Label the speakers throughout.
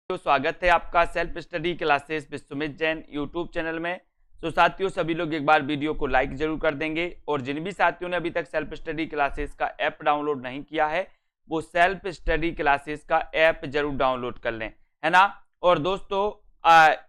Speaker 1: तो स्वागत है आपका self study classes with Sumit Jain YouTube channel में। तो साथियों सभी लोग एक बार वीडियो को लाइक जरूर कर देंगे और जिन भी साथियों ने अभी तक सेल्फ स्टडी क्लासेस का ऐप डाउनलोड नहीं किया है वो सेल्फ स्टडी क्लासेस का ऐप जरूर डाउनलोड कर लें, है ना। और दोस्तों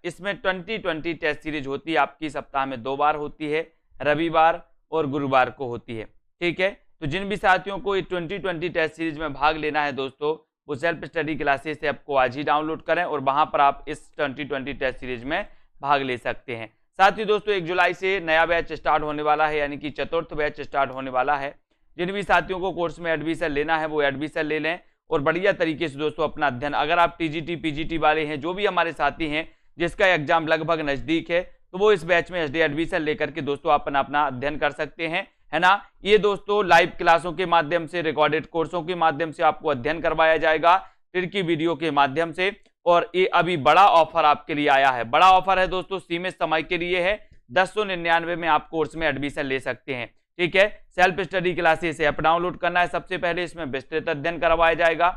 Speaker 1: इसमें 2020 टेस्ट सीरीज होती है आपकी, सप्ताह में 2 बार होती है, रविवार और गुरुवार को होती है। ठीक है, तो जिन भी साथियों को ये 2020 टेस्ट सीरीज में भाग लेना है दोस्तों वो सेल्फ स्टडी क्लासेस ऐप को आज ही डाउनलोड करें और वहां पर आप इस 2020 टेस्ट सीरीज में भाग ले सकते हैं। साथ ही दोस्तों 1 जुलाई से नया बैच स्टार्ट होने वाला है, यानी कि चतुर्थ बैच स्टार्ट होने वाला है। जिन भी साथियों को कोर्स में एडमिशन लेना है वो एडमिशन ले लें और बढ़िया तरीके से दोस्तों अपना अध्ययन, अगर आप टीजीटी पीजीटी वाले हैं, जो भी हमारे साथी हैं जिसका एग्जाम लगभग नजदीक है, तो वो इस बैच में एडमिशन लेकर के दोस्तों अपना अध्ययन कर सकते हैं, है ना। ये दोस्तों लाइव क्लासों के माध्यम से, रिकॉर्डेड कोर्सों के माध्यम से आपको अध्ययन करवाया जाएगा, की वीडियो के माध्यम से। और ये अभी बड़ा ऑफर आपके लिए आया है, बड़ा ऑफर है दोस्तों, सीमित समय के लिए है। 1099 में आप कोर्स में एडमिशन ले सकते हैं। ठीक है, self study classes app download करना है। सबसे पहले इसमें विस्तृत अध्ययन करवाया जाएगा,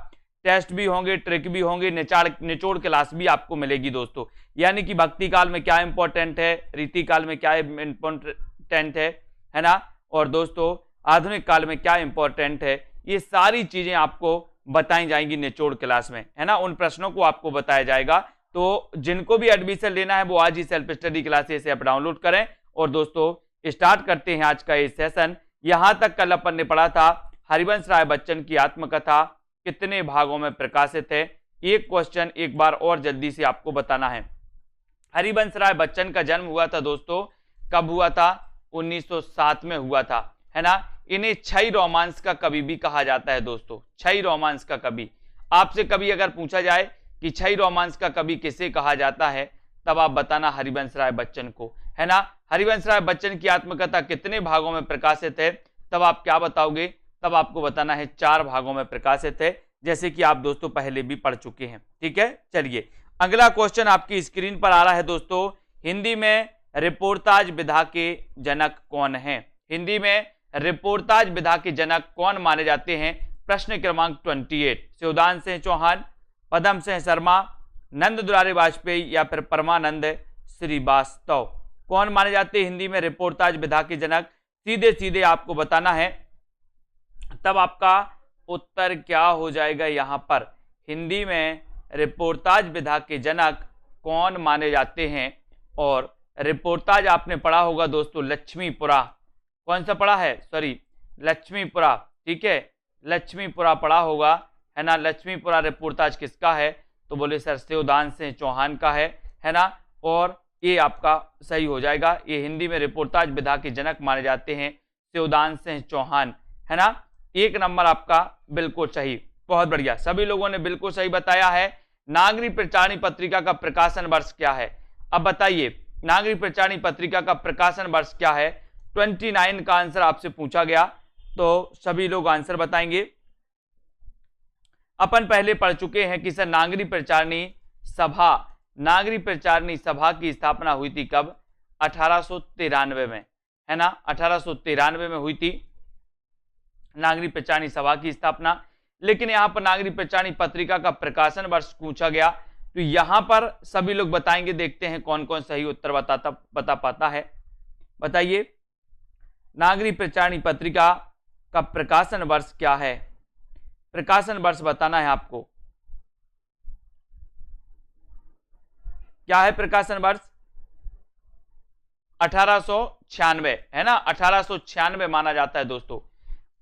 Speaker 1: टेस्ट भी होंगे, ट्रिक भी होंगे, निचोड़ क्लास भी आपको मिलेगी दोस्तों। यानी कि भक्ति काल में क्या इंपॉर्टेंट है, रीति काल में क्या इंपॉर्टेंट है ना, और दोस्तों आधुनिक काल में क्या इंपॉर्टेंट है, ये सारी चीजें आपको बताई जाएंगी निचोड़ क्लास में, है ना। उन प्रश्नों को आपको बताया जाएगा। तो जिनको भी एडमिशन लेना है वो आज ही self study classes app download करें। और दोस्तों स्टार्ट करते हैं आज का ये सेशन। यहां तक कल अपन ने पढ़ा था हरिवंश राय बच्चन की आत्मकथा कितने भागों में प्रकाशित है। एक क्वेश्चन एक बार और जल्दी से आपको बताना है। हरिवंश राय बच्चन का जन्म हुआ था दोस्तों, कब हुआ था? 1907 में हुआ था, है ना। इन्हें क्षय रोमांस का कवि भी कहा जाता है दोस्तों, क्षय रोमांस का कवि। आपसे कभी अगर पूछा जाए कि क्षय रोमांस का कवि किसे कहा जाता है, तब आप बताना हरिवंश राय बच्चन को, है ना। हरिवंश राय बच्चन की आत्मकथा कितने भागों में प्रकाशित है, तब आप क्या बताओगे? तब आपको बताना है 4 भागों में प्रकाशित है, जैसे कि आप दोस्तों पहले भी पढ़ चुके हैं। ठीक है, चलिए अगला क्वेश्चन आपकी स्क्रीन पर आ रहा है दोस्तों। हिंदी में रिपोर्टाज विधा के जनक कौन है? हिंदी में रिपोर्टाज विधा के जनक कौन माने जाते हैं? प्रश्न क्रमांक 28। शिवदान सिंह चौहान, पदम सिंह शर्मा, नंद दुलारे वाजपेयी या फिर परमानंद श्रीवास्तव, कौन माने जाते हैं हिंदी में रिपोर्टाज विधा के जनक? सीधे सीधे आपको बताना है, तब आपका उत्तर क्या हो जाएगा यहां पर। हिंदी में रिपोर्टाज विधा के जनक कौन माने जाते हैं? और रिपोर्टाज आपने पढ़ा होगा दोस्तों लक्ष्मीपुरा, कौन सा पढ़ा है? सॉरी, लक्ष्मीपुरा। ठीक है, लक्ष्मीपुरा पढ़ा होगा, है ना। लक्ष्मीपुरा रिपोर्टाज किसका है? तो बोले सर शिवदान सिंह चौहान का है ना। और ये आपका सही हो जाएगा, ये हिंदी में रिपोर्टाज विधा के जनक माने जाते हैं शिवदान सिंह चौहान, है ना। 1 नंबर आपका बिल्कुल सही, बहुत बढ़िया, सभी लोगों ने बिल्कुल सही बताया है। नागरिक प्रचारणी पत्रिका का प्रकाशन वर्ष क्या है? अब बताइए नागरिक प्रचारणी पत्रिका का प्रकाशन वर्ष क्या है? 29 का आंसर आपसे पूछा गया, तो सभी लोग आंसर बताएंगे। अपन पहले पढ़ चुके हैं कि सर नागरिक प्रचारणी सभा की स्थापना हुई थी कब? 1893 में, है ना। 1893 में हुई थी नागरिक प्रचारणी सभा की स्थापना। लेकिन यहां पर नागरिक प्रचारणी पत्रिका का प्रकाशन वर्ष पूछा गया, तो यहां पर सभी लोग बताएंगे, देखते हैं कौन कौन सही उत्तर बता पाता है। बताइए नागरिक प्रचारणी पत्रिका का प्रकाशन वर्ष क्या है? प्रकाशन वर्ष बताना है आपको, क्या है प्रकाशन वर्ष? 1896, है ना। 1896 माना जाता है दोस्तों,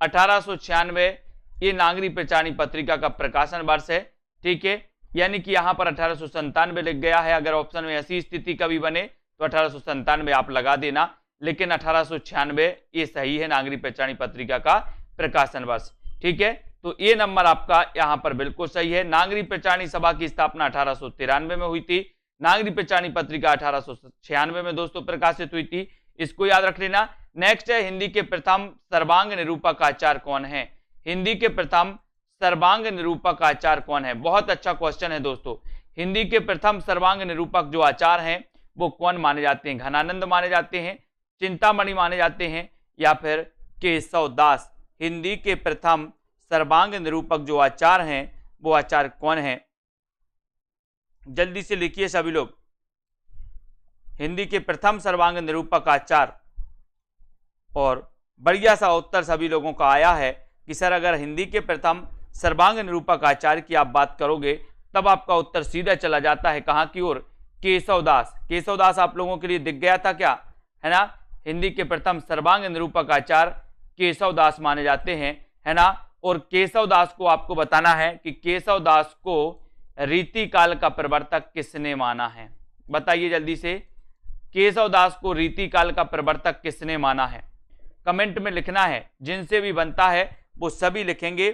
Speaker 1: 1896 ये नागरिक प्रचारणी पत्रिका का प्रकाशन वर्ष है। ठीक है, यानी कि यहां पर 1897 लिख गया है। अगर ऑप्शन में ऐसी स्थिति कभी बने तो 1897 आप लगा देना, लेकिन 1896 ये सही है नागरिक प्रचारणी पत्रिका का प्रकाशन वर्ष। ठीक है, तो ये नंबर आपका यहां पर बिल्कुल सही है। नागरिक प्रचारणी सभा की स्थापना 1893 में हुई थी। नागरिक प्रचारणी पत्रिका 1896 में दोस्तों प्रकाशित हुई थी, इसको याद रख लेना। नेक्स्ट है हिंदी के प्रथम सर्वांग निरूपक आचार्य कौन है? हिंदी के प्रथम सर्वांग निरूपक आचार्य कौन है? बहुत अच्छा क्वेश्चन है दोस्तों। हिंदी के प्रथम सर्वांग निरूपक जो आचार्य हैं वो कौन माने जाते हैं? घनानंद माने जाते हैं, चिंतामणि माने जाते हैं, या फिर केशव दास? हिंदी के प्रथम सर्वांग निरूपक जो आचार्य हैं वो आचार्य कौन है? जल्दी से लिखिए सभी लोग। हिंदी के प्रथम सर्वांग निरूपक आचार्य, और बढ़िया सा उत्तर सभी लोगों का आया है कि सर अगर हिंदी के प्रथम सर्वांग निरूपक आचार्य की आप बात करोगे तब आपका उत्तर सीधा चला जाता है कहां की ओर, केशवदास। केशवदास आप लोगों के लिए दिख गया था क्या, है ना। हिंदी के प्रथम सर्वांग निरूपक आचार्य केशवदास माने जाते हैं, है ना। और केशवदास को आपको बताना है कि केशवदास को रीतिकाल का प्रवर्तक किसने माना है, बताइए जल्दी से। केशवदास को रीतिकाल का प्रवर्तक किसने माना है, कमेंट में लिखना है। जिनसे भी बनता है वो सभी लिखेंगे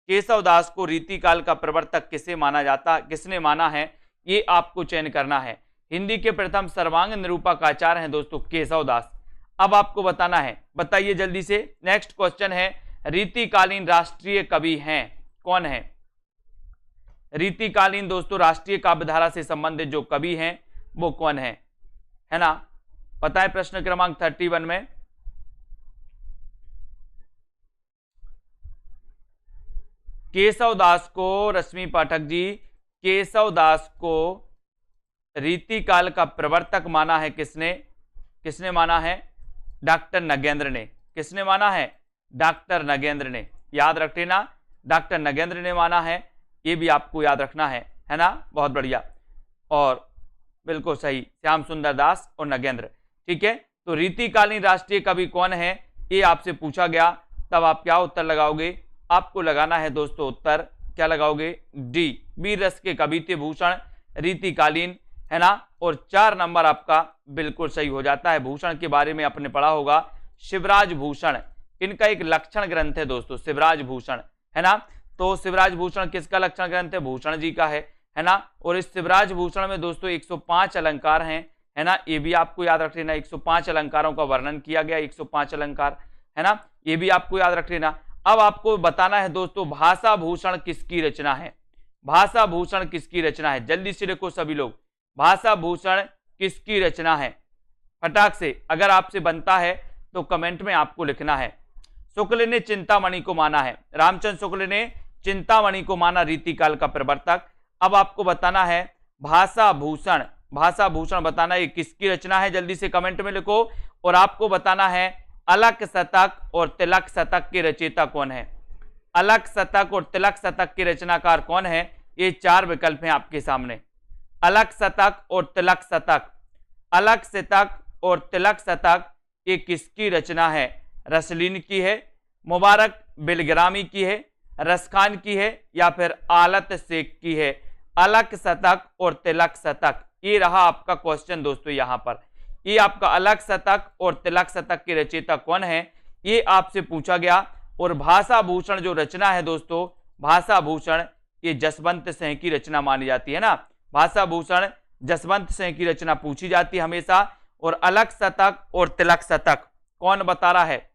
Speaker 1: केशवदास को रीतिकाल का प्रवर्तक किसने माना है, ये आपको चयन करना है। हिंदी के प्रथम सर्वांग निरूपक आचार्य हैं दोस्तों केशवदास। अब आपको बताना है, बताइए जल्दी से। नेक्स्ट क्वेश्चन है, रीतिकालीन राष्ट्रीय कवि हैं कौन है। रीतिकालीन दोस्तों राष्ट्रीय काव्यधारा से संबंधित जो कवि हैं वो कौन है ना। पता है प्रश्न क्रमांक 31 में केशवदास को, रश्मि पाठक जी, केशवदास को रीतिकाल का प्रवर्तक माना है किसने माना है, डॉक्टर नगेंद्र ने। किसने माना है, डॉक्टर नगेंद्र ने। याद रख लेना, डॉक्टर नगेंद्र ने माना है, ये भी आपको याद रखना है ना। बहुत बढ़िया, और बिल्कुल सही, श्याम सुंदर दास और नगेंद्र। ठीक है, तो रीतिकालीन राष्ट्रीय कवि कौन है ये आपसे पूछा गया, तब आप क्या उत्तर लगाओगे, आपको लगाना है दोस्तों उत्तर, क्या लगाओगे, डी, वीर रस के कवि थे भूषण, रीतिकालीन, है ना। और 4 नंबर आपका बिल्कुल सही हो जाता है। भूषण के बारे में आपने पढ़ा होगा, शिवराज भूषण, इनका एक लक्षण ग्रंथ है दोस्तों, शिवराज भूषण, है ना। तो शिवराज भूषण किसका लक्षण ग्रंथ है, भूषण जी का है ना। और इस शिवराज भूषण में दोस्तों 105 अलंकार हैं, है ना। ये भी आपको याद रख लेना, 105 अलंकारों का वर्णन किया गया, 105 अलंकार, है ना, ये भी आपको याद रख लेना। अब आपको बताना है दोस्तों भाषा भूषण किसकी रचना है, भाषा भूषण किसकी रचना है, जल्दी से लिखो सभी लोग, भाषा भूषण किसकी रचना है, फटाक से। अगर आपसे बनता है तो कमेंट में आपको लिखना है। शुक्ल ने चिंतामणि को माना है, रामचंद्र शुक्ल ने चिंतामणि को माना रीतिकाल का प्रवर्तक। अब आपको बताना है भाषा भूषण, भाषा भूषण बताना ये किसकी रचना है, जल्दी से कमेंट में लिखो। और आपको बताना है अलक शतक और तिलक शतक के रचयिता कौन है, अलक शतक और तिलक शतक के रचनाकार कौन है, ये 4 विकल्प हैं आपके सामने। अलक शतक और तिलक शतक, अलक शतक और तिलक शतक ये किसकी रचना है, रसलीन की है, मुबारक बिलग्रामी की है, रसखान की है, या फिर आलत शेख की है। अलक शतक और तिलक शतक, ये रहा आपका क्वेश्चन दोस्तों। यहां पर ये आपका अलक शतक और तिलक शतक के रचयिता कौन है, ये आपसे पूछा गया। और भाषा भूषण जो रचना है दोस्तों, भाषा भूषण ये जसवंत सिंह की रचना मानी जाती है ना। भाषा भूषण जसवंत सिंह की रचना पूछी जाती है हमेशा। और अलक शतक और तिलक शतक कौन बता रहा है,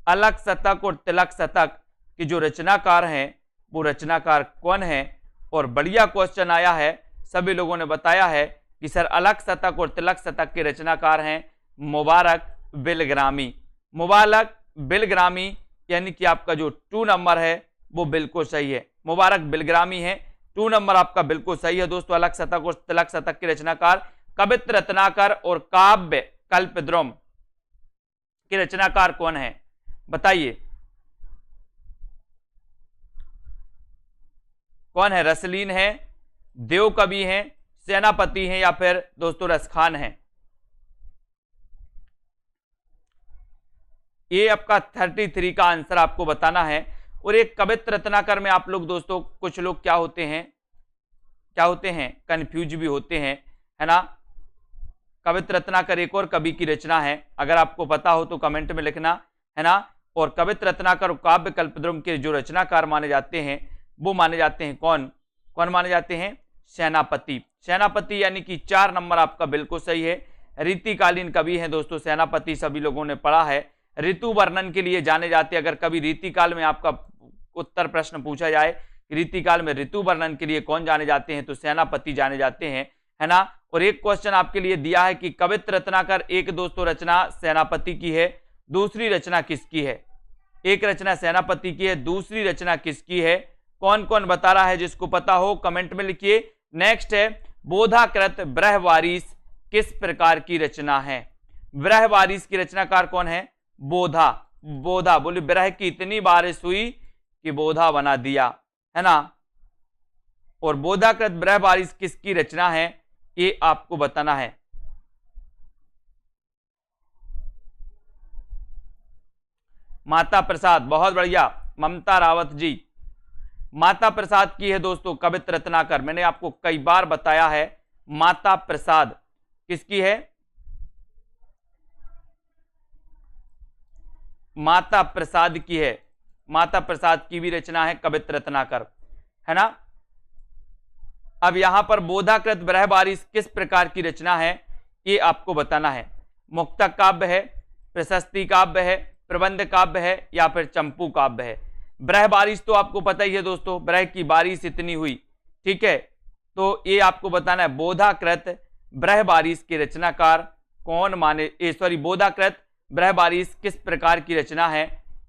Speaker 1: अलक शतक और तिलक शतक के जो रचनाकार हैं वो रचनाकार कौन है। और बढ़िया क्वेश्चन आया है, सभी लोगों ने बताया है कि सर अलक शतक और तिलक शतक के रचनाकार हैं मुबारक बिलग्रामी। मुबारक बिलग्रामी यानी कि आपका जो 2 नंबर है वो बिल्कुल सही है, मुबारक बिलग्रामी है, 2 नंबर आपका बिल्कुल सही है दोस्तों। अलक शतक और तिलक शतक के रचनाकार कवित्र रत्नाकर और काव्य कल्पद्रुम के रचनाकार कौन है, बताइए कौन है, रसलीन है, देव कवि हैं, सेनापति हैं, या फिर दोस्तों रसखान हैं। ये आपका 33 का आंसर आपको बताना है। और एक कवित्र रत्नाकर में आप लोग दोस्तों कुछ लोग क्या होते हैं कंफ्यूज भी होते हैं, है ना। कवित्र रत्नाकर एक और कवि की रचना है, अगर आपको पता हो तो कमेंट में लिखना, है ना। और कवित्र रत्नाकर और काव्य कल्पद्रुम के जो रचनाकार माने जाते हैं वो माने जाते हैं कौन माने जाते हैं, सेनापति। सेनापति यानी कि 4 नंबर आपका बिल्कुल सही है। रीतिकालीन कवि हैं दोस्तों सेनापति, सभी लोगों ने पढ़ा है। ऋतु वर्णन के लिए जाने जाते हैं। अगर कभी रीतिकाल में आपका उत्तर प्रश्न पूछा जाए रीतिकाल में ऋतु वर्णन के लिए कौन जाने जाते हैं, तो सेनापति जाने जाते हैं, है ना। और एक क्वेश्चन आपके लिए दिया है कि कवित्र रत्नाकर एक दोस्तों रचना सेनापति की है, दूसरी रचना किसकी है, एक रचना सेनापति की है, दूसरी रचना किसकी है, कौन कौन बता रहा है? जिसको पता हो कमेंट में लिखिए। नेक्स्ट है बोधाकृत ब्रहवारिस किस प्रकार की रचना है? ब्रहवारिस की रचनाकार कौन है? बोधा। बोधा बोले ब्रह की इतनी बारिश हुई कि बोधा बना दिया, है ना। और बोधाकृत ब्रहवारिस किसकी रचना है ये आपको बताना है। माता प्रसाद, बहुत बढ़िया ममता रावत जी, माता प्रसाद की है दोस्तों कवित्र रत्नाकर। मैंने आपको कई बार बताया है माता प्रसाद किसकी है? माता प्रसाद की है। माता प्रसाद की भी रचना है कवित्र रत्नाकर, है ना। अब यहां पर बोधाकृत ब्रहवारिस किस प्रकार की रचना है ये आपको बताना है। मुक्तक काव्य है, प्रशस्ति काव्य है, प्रबंध काव्य है या फिर चंपू काव्य है। ब्रहवारिस तो आपको पता ही है दोस्तों, ब्रह की बारिश इतनी हुई, ठीक है। तो ये आपको बताना है बोधाकृत ब्रहवारिस के रचनाकार कौन माने, बोधाकृत ब्रहवारिस किस प्रकार की रचना है?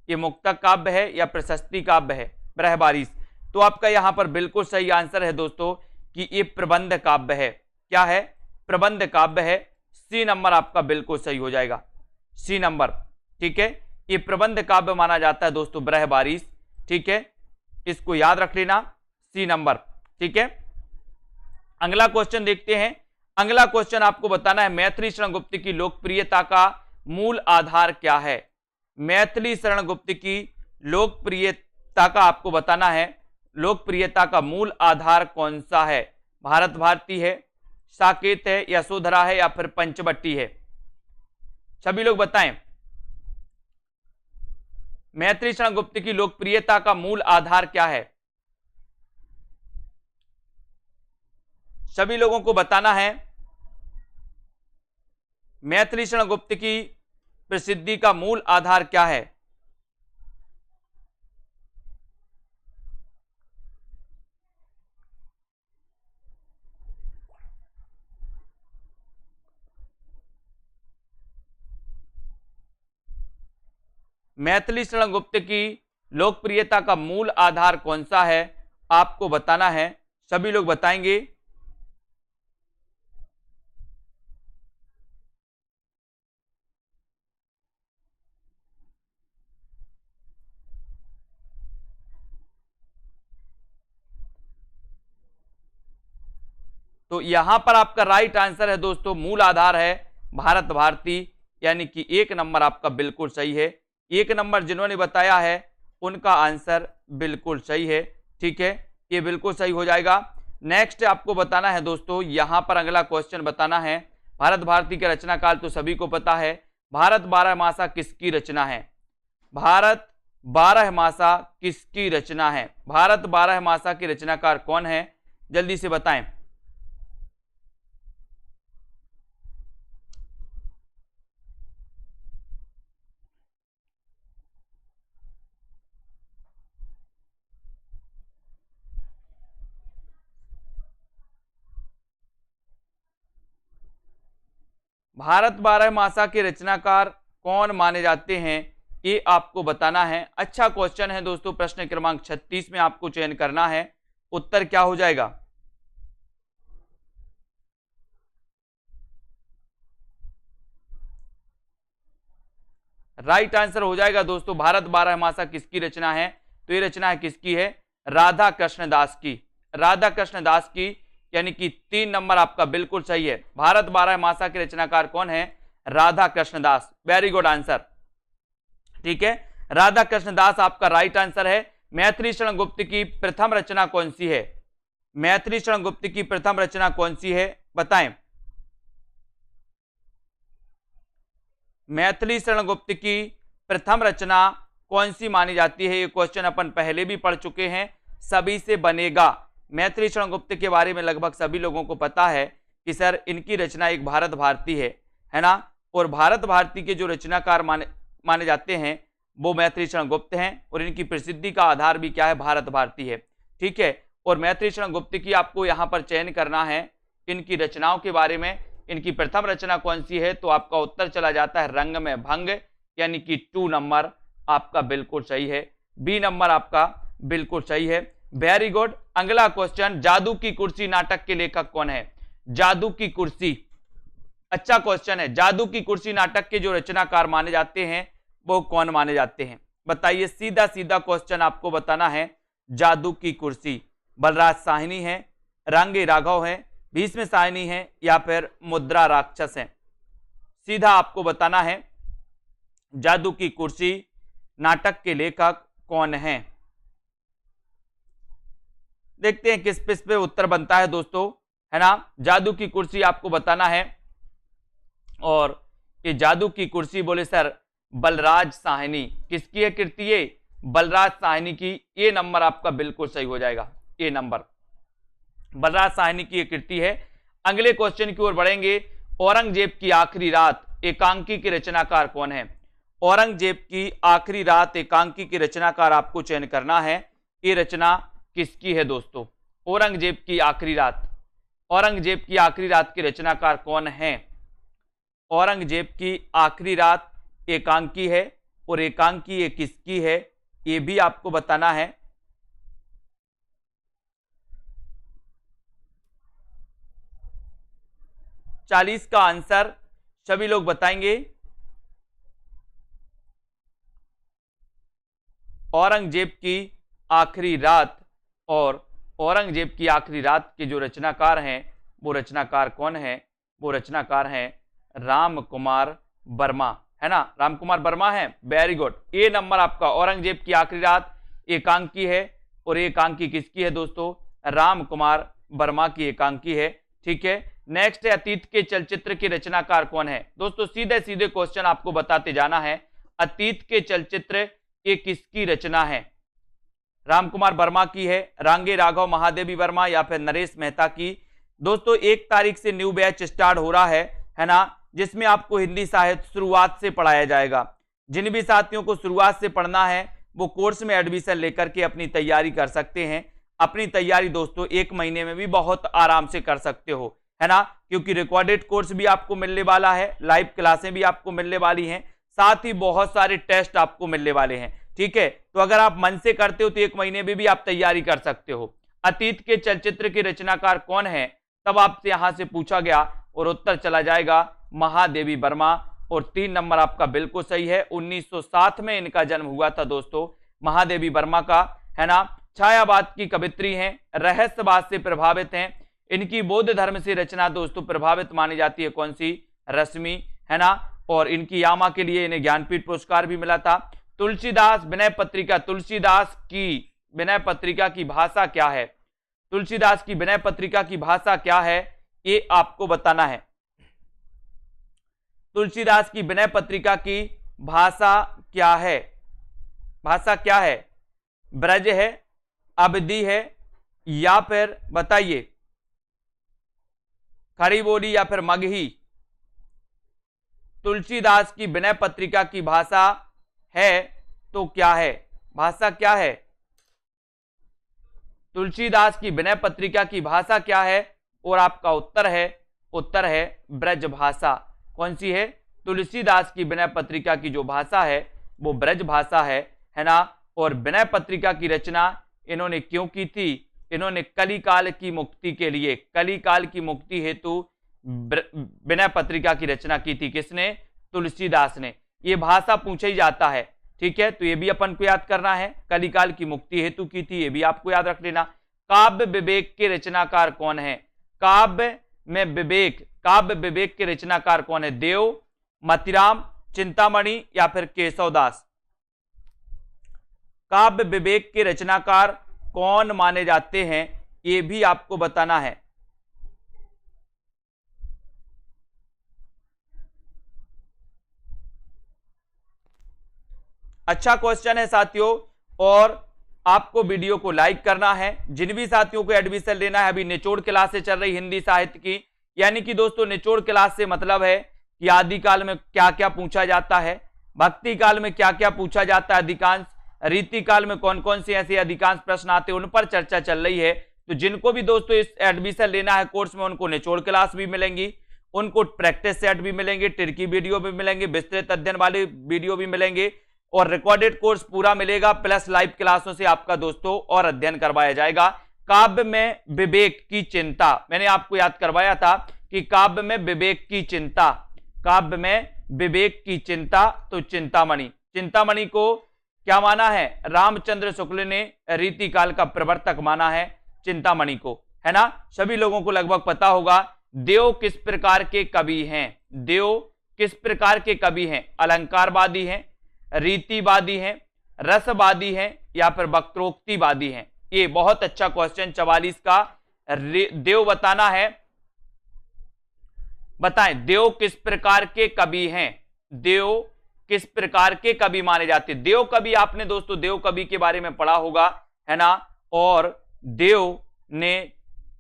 Speaker 1: ये मुक्तक काव्य है या प्रशस्ति काव्य है ब्रहवारिस? तो आपका यहां पर बिल्कुल सही आंसर है दोस्तों कि ये प्रबंध काव्य है। क्या है? प्रबंध काव्य है। सी नंबर आपका बिल्कुल सही हो जाएगा, सी नंबर, ठीक है। ये प्रबंध काव्य माना जाता है दोस्तों ब्रहवारिस, ठीक है, इसको याद रख लेना, सी नंबर, ठीक है। अगला क्वेश्चन देखते हैं। अगला क्वेश्चन आपको बताना है मैथिली शरण गुप्त की लोकप्रियता का मूल आधार क्या है? मैथिली शरण गुप्त की लोकप्रियता का आपको बताना है, लोकप्रियता का मूल आधार कौन सा है? भारत भारती है, साकेत है, यशोधरा है या फिर पंचवटी है? सभी लोग बताएं। मैथिली शरण गुप्त की लोकप्रियता का मूल आधार क्या है? सभी लोगों को बताना है मैथिली शरण गुप्त की प्रसिद्धि का मूल आधार क्या है? मैथिली शरण गुप्त की लोकप्रियता का मूल आधार कौन सा है आपको बताना है। सभी लोग बताएंगे। तो यहां पर आपका राइट आंसर है दोस्तों, मूल आधार है भारत भारती, यानी कि एक नंबर आपका बिल्कुल सही है। एक नंबर जिन्होंने बताया है उनका आंसर बिल्कुल सही है, ठीक है, ये बिल्कुल सही हो जाएगा। नेक्स्ट आपको बताना है दोस्तों, यहां पर अगला क्वेश्चन बताना है। भारत भारती का रचना काल तो सभी को पता है। भारत बारहमासा किसकी रचना है? भारत बारहमासा किसकी रचना है? भारत बारहमासा के रचनाकार कौन है? जल्दी से बताएं। भारत बारहमासा के रचनाकार कौन माने जाते हैं ये आपको बताना है। अच्छा क्वेश्चन है दोस्तों, प्रश्न क्रमांक 36 में आपको चयन करना है, उत्तर क्या हो जाएगा? राइट आंसर हो जाएगा दोस्तों, भारत बारहमासा किसकी रचना है? तो ये रचना है किसकी है? राधा कृष्ण दास की। राधा कृष्ण दास की, यानी कि 3 नंबर आपका बिल्कुल सही है। भारत बारहमासा के रचनाकार कौन है? राधा कृष्ण दास। वेरी गुड आंसर, ठीक है, राधा कृष्ण दास आपका राइट आंसर है। मैथिली शरण गुप्त की प्रथम रचना कौन सी है? मैथिली शरण गुप्त की प्रथम रचना कौन सी है बताएं। मैथिली शरण गुप्त की प्रथम रचना कौन सी मानी जाती है? ये क्वेश्चन अपन पहले भी पढ़ चुके हैं, सभी से बनेगा। मैथिली शरण गुप्त के बारे में लगभग सभी लोगों को पता है कि सर इनकी रचना एक भारत भारती है ना। और भारत भारती के जो रचनाकार माने जाते हैं वो मैथिली शरण गुप्त हैं, और इनकी प्रसिद्धि का आधार भी क्या है? भारत भारती है, ठीक है। और मैथिली शरण गुप्त की आपको यहाँ पर चयन करना है इनकी रचनाओं के बारे में। इनकी प्रथम रचना कौन सी है? तो आपका उत्तर चला जाता है रंग में भंग, यानी कि 2 नंबर आपका बिल्कुल सही है। बी नंबर आपका बिल्कुल सही है। Very good. अगला क्वेश्चन, जादू की कुर्सी नाटक के लेखक कौन है? जादू की कुर्सी, अच्छा क्वेश्चन है। जादू की कुर्सी नाटक के जो रचनाकार माने जाते हैं वो कौन माने जाते हैं? बताइए, सीधा सीधा क्वेश्चन आपको बताना है। जादू की कुर्सी बलराज साहनी है, रांगे राघव है, भीष्म साहनी है, या फिर मुद्रा राक्षस है? सीधा आपको बताना है जादू की कुर्सी नाटक के लेखक कौन है। देखते हैं किस पे उत्तर बनता है दोस्तों, है ना। जादू की कुर्सी आपको बताना है, और ये जादू की कुर्सी बोले सर बलराज साहनी, किसकी है कृति? ये बलराज साहनी की। ये नंबर आपका बिल्कुल सही हो जाएगा, ये नंबर बलराज साहनी की कृति है। अगले क्वेश्चन की ओर बढ़ेंगे। औरंगजेब की आखिरी रात एकांकी के रचनाकार कौन है? औरंगजेब की आखिरी रात एकांकी के रचनाकार आपको चयन करना है। ये रचना किसकी है दोस्तों? औरंगजेब की आखिरी रात, औरंगजेब की आखिरी रात के रचनाकार कौन है? औरंगजेब की आखिरी रात एकांकी है, और एकांकी ये किसकी है ये भी आपको बताना है। चालीस का आंसर सभी लोग बताएंगे। औरंगजेब की आखिरी रात, और औरंगजेब की आखिरी रात के जो रचनाकार हैं वो रचनाकार कौन है? वो रचनाकार हैं राम कुमार वर्मा, है ना। राम कुमार वर्मा है, वेरी गुड। ए नंबर आपका। औरंगजेब की आखिरी रात एकांकी है, और एकांकी किसकी है दोस्तों? राम कुमार वर्मा की एकांकी है। ठीक है, नेक्स्ट है अतीत के चलचित्र के रचनाकार कौन है? दोस्तों सीधे सीधे क्वेश्चन आपको बताते जाना है। अतीत के चलचित्र ये किसकी रचना है? राम कुमार वर्मा की है, रांगे राघव महादेवी वर्मा, या फिर नरेश मेहता की? दोस्तों 1 तारीख से न्यू बैच स्टार्ट हो रहा है ना, जिसमें आपको हिंदी साहित्य शुरुआत से पढ़ाया जाएगा। जिन भी साथियों को शुरुआत से पढ़ना है वो कोर्स में एडमिशन लेकर के अपनी तैयारी कर सकते हैं। अपनी तैयारी दोस्तों 1 महीने में भी बहुत आराम से कर सकते हो, है ना, क्योंकि रिकॉर्डेड कोर्स भी आपको मिलने वाला है, लाइव क्लासें भी आपको मिलने वाली हैं, साथ ही बहुत सारे टेस्ट आपको मिलने वाले हैं। ठीक है, तो अगर आप मन से करते हो तो 1 महीने में भी आप तैयारी कर सकते हो। अतीत के चलचित्र के रचनाकार कौन है, तब आपसे यहां से पूछा गया, और उत्तर चला जाएगा महादेवी वर्मा, और 3 नंबर आपका बिल्कुल सही है। 1907 में इनका जन्म हुआ था दोस्तों, महादेवी वर्मा का, है ना। छायावाद की कवित्री हैं, रहस्यवाद से प्रभावित हैं। इनकी बौद्ध धर्म से रचना दोस्तों प्रभावित मानी जाती है, कौन सी? रश्मि, है ना। और इनकी यामा के लिए इन्हें ज्ञानपीठ पुरस्कार भी मिला था। तुलसीदास विनय पत्रिका, तुलसीदास की विनय पत्रिका की भाषा क्या है? तुलसीदास की विनय पत्रिका की भाषा क्या है ये आपको बताना है। तुलसीदास की विनय पत्रिका की भाषा क्या है? भाषा क्या है? ब्रज है, अवधी है, या फिर बताइए खड़ी बोली, या फिर मगही? तुलसीदास की विनय पत्रिका की भाषा है तो क्या है? भाषा क्या है? तुलसीदास की विनय पत्रिका की भाषा क्या है? और आपका उत्तर है ब्रज भाषा। कौन सी है? तुलसीदास की विनय पत्रिका की जो भाषा है वो ब्रज भाषा है ना। और विनय पत्रिका की रचना इन्होंने क्यों की थी? इन्होंने कलिकाल की मुक्ति के लिए, कलिकाल की मुक्ति हेतु विनय पत्रिका की रचना की थी। किसने? तुलसीदास ने। ये भाषा पूछा ही जाता है, ठीक है, तो ये भी अपन को याद करना है। कलिकाल की मुक्ति हेतु की थी, ये भी आपको याद रख लेना। काव्य विवेक के रचनाकार कौन है? काव्य में विवेक, काव्य विवेक के रचनाकार कौन है? देव, मतिराम, चिंतामणि, या फिर केशवदास? काव्य विवेक के रचनाकार कौन माने जाते हैं ये भी आपको बताना है। अच्छा क्वेश्चन है साथियों, और आपको वीडियो को लाइक करना है। जिन भी साथियों को एडमिशन लेना है, अभी निचोड़ क्लास से चल रही हिंदी साहित्य की, यानी कि दोस्तों निचोड़ क्लास से मतलब है कि आदिकाल में क्या क्या पूछा जाता है, भक्ति काल में क्या क्या पूछा जाता है अधिकांश, रीति काल में कौन कौन से ऐसे अधिकांश प्रश्न आते हैं, उन पर चर्चा चल रही है। तो जिनको भी दोस्तों इस एडमिशन लेना है कोर्स में, उनको निचोड़ क्लास भी मिलेंगी, उनको प्रैक्टिस सेट भी मिलेंगे, टिरकी वीडियो भी मिलेंगे, विस्तृत अध्ययन वाले वीडियो भी मिलेंगे, और रिकॉर्डेड कोर्स पूरा मिलेगा प्लस लाइव क्लासों से आपका दोस्तों और अध्ययन करवाया जाएगा। काव्य में विवेक की चिंता, मैंने आपको याद करवाया था कि काव्य में विवेक की चिंता, काव्य में विवेक की चिंता, तो चिंतामणि, चिंतामणि को क्या माना है, रामचंद्र शुक्ल ने रीतिकाल का प्रवर्तक माना है चिंतामणि को, है ना। सभी लोगों को लगभग पता होगा। देव किस प्रकार के कवि हैं, देव किस प्रकार के कवि हैं, अलंकारवादी हैं, रीतिवादी हैं, रसवादी हैं या फिर वक्रोक्तिवादी हैं। ये बहुत अच्छा क्वेश्चन 44 का देव बताना है। बताएं देव किस प्रकार के कवि हैं, देव किस प्रकार के कवि माने जाते हैं। देव कवि आपने दोस्तों देव कवि के बारे में पढ़ा होगा, है ना। और देव ने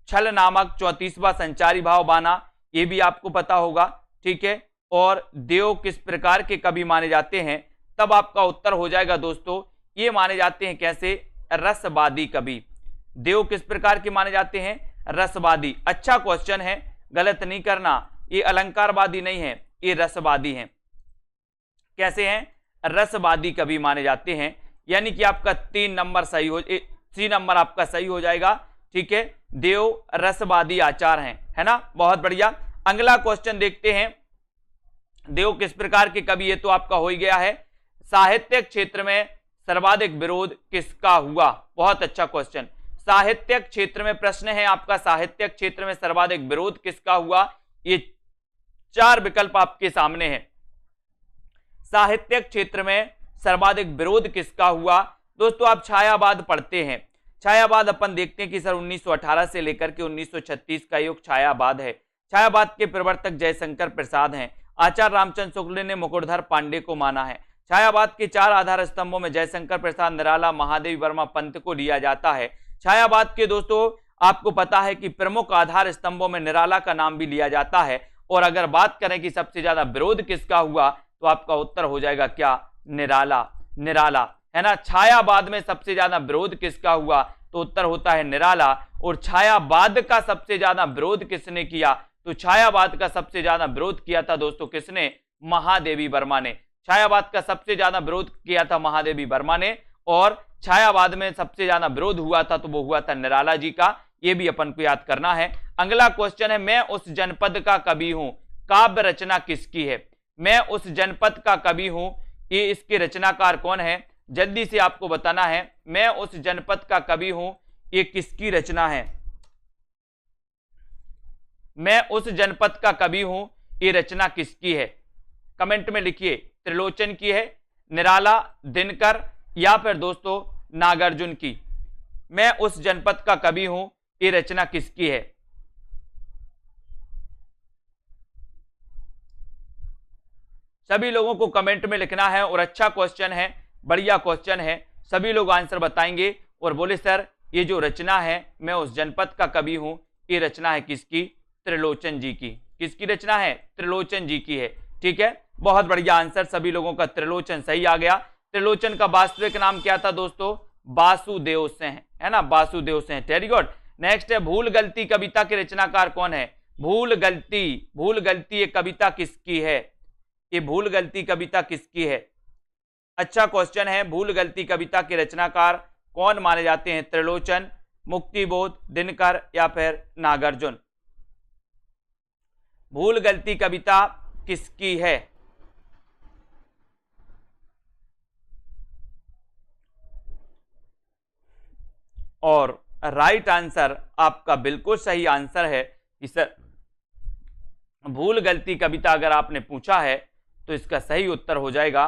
Speaker 1: छल नामक 34वां संचारी भाव बाना, ये भी आपको पता होगा, ठीक है। और देव किस प्रकार के कवि माने जाते हैं, तब आपका उत्तर हो जाएगा दोस्तों, ये माने जाते हैं कैसे, रसवादी कवि। देव किस प्रकार के माने जाते हैं, रसवादी। अच्छा क्वेश्चन है, गलत नहीं करना, ये अलंकारवादी नहीं है, ये रसवादी हैं। कैसे हैं, रसवादी कवि माने जाते हैं। यानी कि आपका 3 नंबर सही हो, 3 नंबर आपका सही हो जाएगा, ठीक है। देव रसवादी आचार हैं, है ना, बहुत बढ़िया। अगला क्वेश्चन देखते हैं, देव किस प्रकार के कवि, ये तो आपका हो ही गया है। साहित्यिक क्षेत्र में सर्वाधिक विरोध किसका हुआ, बहुत अच्छा क्वेश्चन। साहित्यिक क्षेत्र में प्रश्न है आपका, साहित्यिक क्षेत्र में सर्वाधिक विरोध किसका हुआ, ये 4 विकल्प आपके सामने हैं। साहित्यिक क्षेत्र में सर्वाधिक विरोध किसका हुआ। दोस्तों आप छायावाद पढ़ते हैं, छायावाद अपन देखते हैं कि सर 1918 से लेकर के 1936 का युग छायावाद है। छायावाद के प्रवर्तक जयशंकर प्रसाद हैं। आचार्य रामचंद्र शुक्ल ने मुकुटधर पांडे को माना है। छायावाद के 4 आधार स्तंभों में जयशंकर प्रसाद, निराला, महादेवी वर्मा, पंत को लिया जाता है। छायावाद के दोस्तों आपको पता है कि प्रमुख आधार स्तंभों में निराला का नाम भी लिया जाता है। और अगर बात करें कि सबसे ज्यादा विरोध किसका हुआ, तो आपका उत्तर हो जाएगा क्या, निराला, निराला, है ना। छायावाद में सबसे ज्यादा विरोध किसका हुआ, तो उत्तर होता है निराला। और छायावाद का सबसे ज्यादा विरोध किसने किया, तो छायावाद का सबसे ज्यादा विरोध किया था दोस्तों किसने, महादेवी वर्मा ने। छायावाद का सबसे ज्यादा विरोध किया था महादेवी वर्मा ने। और छायावाद में सबसे ज्यादा विरोध हुआ था तो वो हुआ था निराला जी का, ये भी अपन को याद करना है। अगला क्वेश्चन है, मैं उस जनपद का कवि हूं, काव्य रचना किसकी है। मैं उस जनपद का कवि हूं, ये इसके रचनाकार कौन है, जल्दी से आपको बताना है। मैं उस जनपद का कवि हूं, ये किसकी रचना है। मैं उस जनपद का कवि हूं, ये रचना किसकी है, कमेंट में लिखिए। त्रिलोचन की है, निराला, दिनकर या फिर दोस्तों नागार्जुन की। मैं उस जनपद का कवि हूं, ये रचना किसकी है। सभी लोगों को कमेंट में लिखना है। और अच्छा क्वेश्चन है, बढ़िया क्वेश्चन है, सभी लोग आंसर बताएंगे और बोले सर ये जो रचना है मैं उस जनपद का कवि हूं, ये रचना है किसकी, त्रिलोचन जी की। किसकी रचना है, त्रिलोचन जी की है, ठीक है। बहुत बढ़िया आंसर सभी लोगों का, त्रिलोचन सही आ गया। त्रिलोचन का वास्तविक नाम क्या था दोस्तों, वासुदेव सिंह, है ना, Vasudev Singh, very good. Next है, भूल गलती कविता के रचनाकार कौन है। भूल गलती, भूल गलती ये कविता किसकी है, ये भूल गलती कविता किसकी है। अच्छा क्वेश्चन है, भूल गलती कविता के रचनाकार कौन माने जाते हैं, त्रिलोचन, मुक्तिबोध, दिनकर या फिर नागार्जुन। भूल गलती कविता किसकी है। और राइट आंसर आपका बिल्कुल सही आंसर है कि सर भूल गलती कविता अगर आपने पूछा है तो इसका सही उत्तर हो जाएगा।